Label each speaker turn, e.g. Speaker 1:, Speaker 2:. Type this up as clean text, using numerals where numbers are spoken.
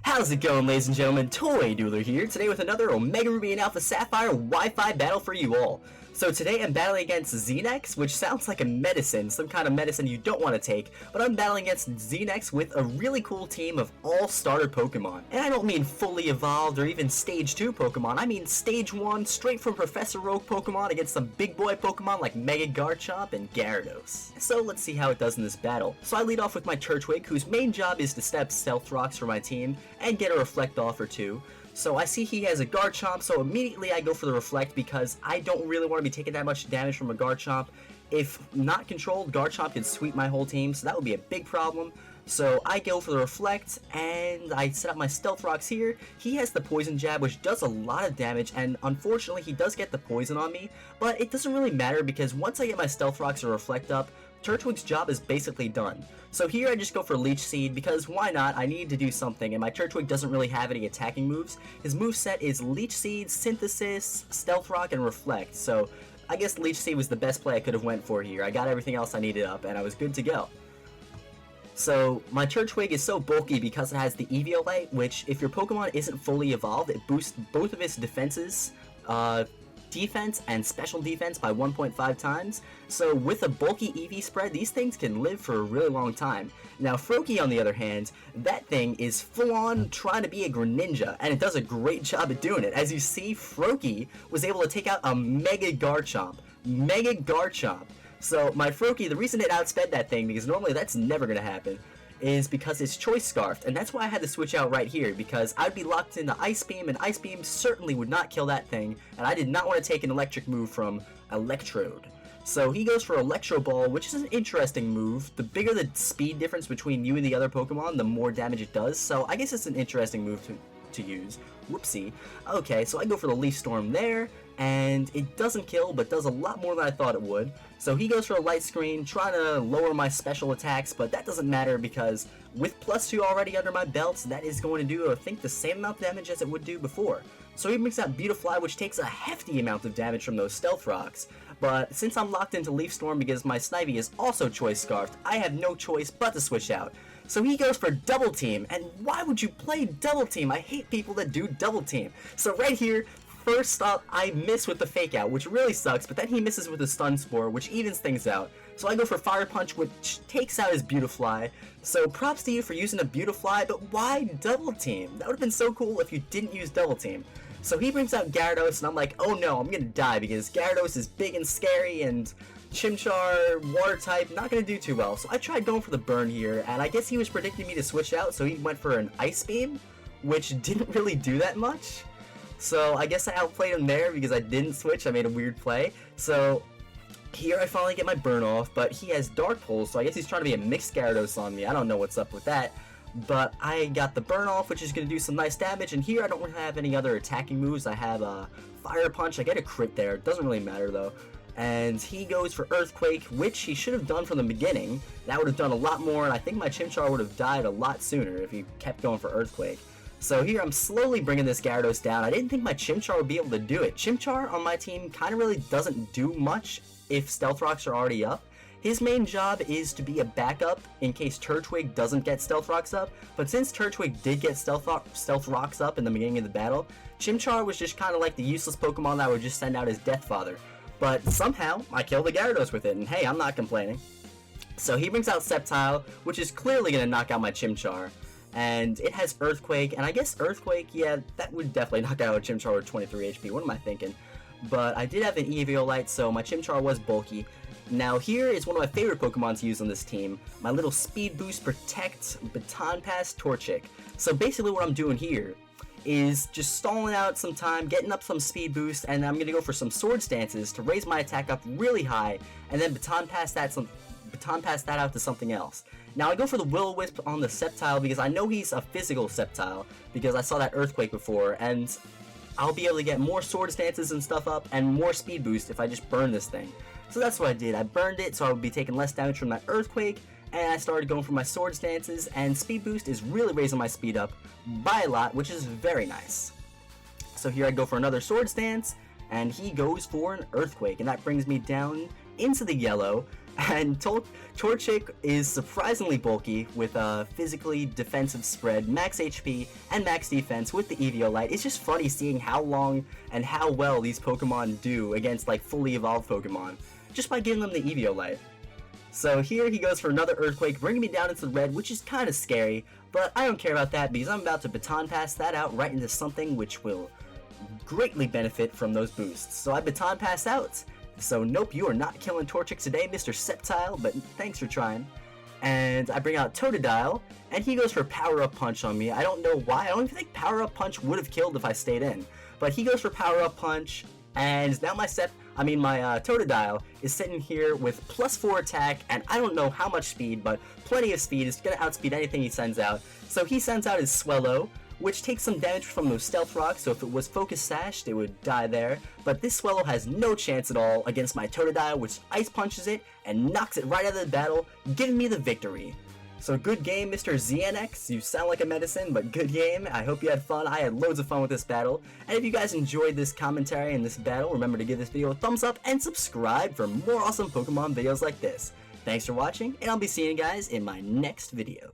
Speaker 1: How's it going, ladies and gentlemen? ToyDualer here, today with another Omega Ruby and Alpha Sapphire Wi-Fi battle for you all. So today I'm battling against Xenex, which sounds like a medicine, some kind of medicine you don't want to take, but I'm battling against Xenex with a really cool team of all-starter Pokemon. And I don't mean fully evolved or even Stage 2 Pokemon, I mean Stage 1, straight from Professor Oak Pokemon against some big boy Pokemon like Mega Garchomp and Gyarados. So let's see how it does in this battle. So I lead off with my Turtwig, whose main job is to step Stealth Rocks for my team, and get a Reflect off or two. So I see he has a Garchomp, so immediately I go for the Reflect because I don't really want to be taking that much damage from a Garchomp. If not controlled, Garchomp can sweep my whole team, so that would be a big problem. So I go for the Reflect, and I set up my Stealth Rocks here. He has the Poison Jab, which does a lot of damage, and unfortunately he does get the Poison on me, but it doesn't really matter because once I get my Stealth Rocks or Reflect up, Turtwig's job is basically done. So here I just go for Leech Seed because why not? I need to do something, and my Turtwig doesn't really have any attacking moves. His moveset is Leech Seed, Synthesis, Stealth Rock, and Reflect. So I guess Leech Seed was the best play I could have went for here. I got everything else I needed up, and I was good to go. So my Turtwig is so bulky because it has the Eviolite, which if your Pokemon isn't fully evolved, it boosts both of its defenses, defense and special defense by 1.5 times. So with a bulky EV spread, these things can live for a really long time. Now Froakie, on the other hand, that thing is full on trying to be a Greninja, and it does a great job at doing it. As you see, Froakie was able to take out a Mega Garchomp. Mega Garchomp. So my Froakie, the reason it outsped that thing, because normally that's never going to happen, is because it's Choice Scarfed, and that's why I had to switch out right here, because I'd be locked into Ice Beam, and Ice Beam certainly would not kill that thing, and I did not want to take an electric move from Electrode. So he goes for Electro Ball, which is an interesting move. The bigger the speed difference between you and the other Pokemon, the more damage it does, so I guess it's an interesting move to use. Whoopsie. Okay, so I go for the Leaf Storm there, and it doesn't kill, but does a lot more than I thought it would. So he goes for a Light Screen, trying to lower my special attacks, but that doesn't matter because with +2 already under my belt, that is going to do, I think, the same amount of damage as it would do before. So he brings out Beautifly, which takes a hefty amount of damage from those Stealth Rocks. But since I'm locked into Leaf Storm because my Snivy is also Choice Scarfed, I have no choice but to switch out. So he goes for Double Team, and why would you play Double Team? I hate people that do Double Team. So right here, first up, I miss with the Fake Out, which really sucks, but then he misses with the Stun Spore, which evens things out. So I go for Fire Punch, which takes out his Beautifly. So props to you for using a Beautifly, but why Double Team? That would have been so cool if you didn't use Double Team. So he brings out Gyarados, and I'm like, oh no, I'm gonna die because Gyarados is big and scary, and Chimchar, Water type, not gonna do too well. So I tried going for the Burn here, and I guess he was predicting me to switch out, so he went for an Ice Beam, which didn't really do that much. So I guess I outplayed him there because I didn't switch. I made a weird play. So here I finally get my burn off, but he has Dark Pulse, so I guess he's trying to be a mixed Gyarados on me. I don't know what's up with that. But I got the burn off, which is going to do some nice damage, and here I don't really have any other attacking moves. I have a Fire Punch. I get a crit there. It doesn't really matter though. And he goes for Earthquake, which he should have done from the beginning. That would have done a lot more, and I think my Chimchar would have died a lot sooner if he kept going for Earthquake. So here I'm slowly bringing this Gyarados down. I didn't think my Chimchar would be able to do it. Chimchar on my team kind of really doesn't do much if Stealth Rocks are already up. His main job is to be a backup in case Turtwig doesn't get Stealth Rocks up, but since Turtwig did get Stealth Rocks up in the beginning of the battle, Chimchar was just kind of like the useless Pokemon that would just send out his Death Father. But somehow, I killed the Gyarados with it, and hey, I'm not complaining. So he brings out Sceptile, which is clearly going to knock out my Chimchar. And it has Earthquake, and I guess Earthquake, yeah, that would definitely knock out a Chimchar with 23 HP. What am I thinking? But I did have an Eviolite, so my Chimchar was bulky. Now here is one of my favorite Pokemon to use on this team, my little Speed Boost Protect Baton Pass Torchic. So basically what I'm doing here is just stalling out some time, getting up some speed boost, and I'm going to go for some Sword Stances to raise my attack up really high, and then Baton Pass that out to something else. Now I go for the Will-O-Wisp on the Sceptile because I know he's a physical Sceptile, because I saw that Earthquake before, and I'll be able to get more Sword Stances and stuff up, and more speed boost if I just burn this thing. So that's what I did. I burned it so I would be taking less damage from that Earthquake, and I started going for my Sword Stances, and Speed Boost is really raising my speed up by a lot, which is very nice. So here I go for another Sword Stance, and he goes for an Earthquake, and that brings me down into the yellow. And Torchic is surprisingly bulky with a physically defensive spread, max HP, and max defense with the Eviolite. It's just funny seeing how long and how well these Pokemon do against like fully evolved Pokemon, just by giving them the Eviolite. So here he goes for another Earthquake, bringing me down into the red, which is kind of scary, but I don't care about that because I'm about to Baton Pass that out right into something which will greatly benefit from those boosts. So I Baton Pass out. So nope, you are not killing Torchic today, Mr. Sceptile, but thanks for trying. And I bring out Totodile, and he goes for Power Up Punch on me. I don't know why. I don't even think Power Up Punch would have killed if I stayed in. But he goes for Power Up Punch, and now my Totodile is sitting here with +4 attack, and I don't know how much speed, but plenty of speed. It's gonna outspeed anything he sends out. So he sends out his Swellow, which takes some damage from those Stealth Rocks, so if it was Focus Sashed, it would die there. But this Swellow has no chance at all against my Totodile, which Ice Punches it and knocks it right out of the battle, giving me the victory. So good game, Mr. ZNX. You sound like a medicine, but good game. I hope you had fun. I had loads of fun with this battle. And if you guys enjoyed this commentary and this battle, remember to give this video a thumbs up and subscribe for more awesome Pokemon videos like this. Thanks for watching, and I'll be seeing you guys in my next video.